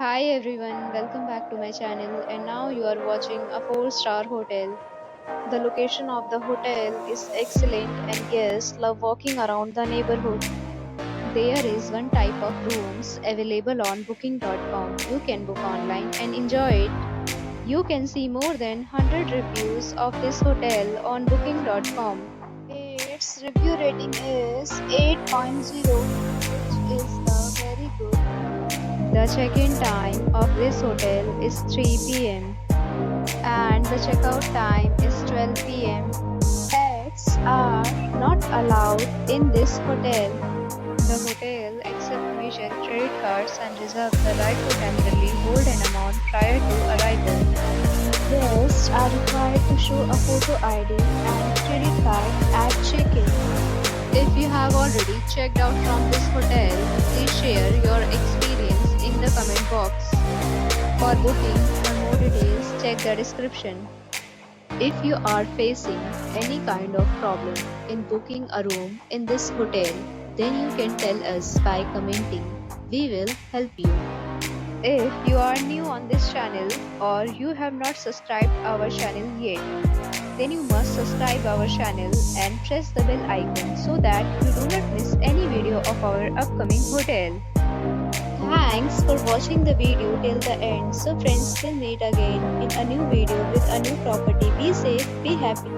Hi everyone, welcome back to my channel and now you are watching a 4-star hotel. The location of the hotel is excellent and guests love walking around the neighborhood. There is one type of rooms available on booking.com. You can book online and enjoy it. You can see more than 100 reviews of this hotel on booking.com. Its review rating is 8.0, which is very good. The check-in time of this hotel is 3 p.m. and the checkout time is 12 p.m. Pets are not allowed in this hotel. The hotel accepts major credit cards and reserves the right to temporarily hold an amount prior to arrival. Guests are required to show a photo ID and credit card at check-in. If you have already checked out from this hotel, please share your experience in the comment box. For booking or more details, check the description. If you are facing any kind of problem in booking a room in this hotel, then you can tell us by commenting. We will help you. If you are new on this channel or you have not subscribed our channel yet, then you must subscribe our channel and press the bell icon so that you do not miss any video of our upcoming hotel. Thanks for watching the video till the end. So friends, we'll meet again in a new video with a new property. Be safe, be happy.